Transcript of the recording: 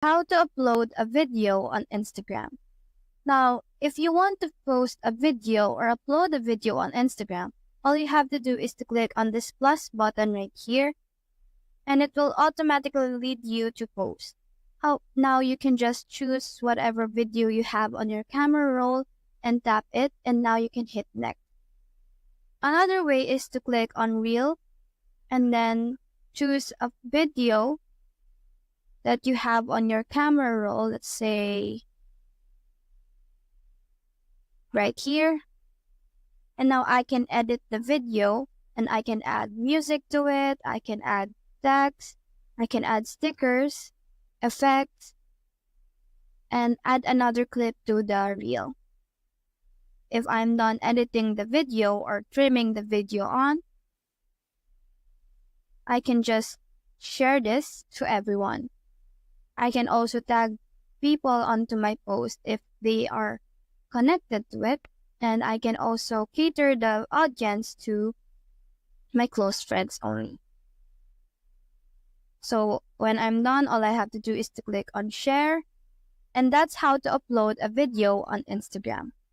How to upload a video on Instagram. Now, if you want to post a video or upload a video on Instagram, all you have to do is to click on this plus button right here, and it will automatically lead you to post. Now you can just choose whatever video you have on your camera roll and tap it, and now you can hit next. Another way is to click on reel and then choose a video that you have on your camera roll, let's say right here. And now I can edit the video and I can add music to it, I can add text, I can add stickers, effects, and add another clip to the reel. If I'm done editing the video or trimming the video on, I can just share this to everyone. I can also tag people onto my post if they are connected to it, and I can also cater the audience to my close friends only. So when I'm done, all I have to do is to click on share, and that's how to upload a video on Instagram.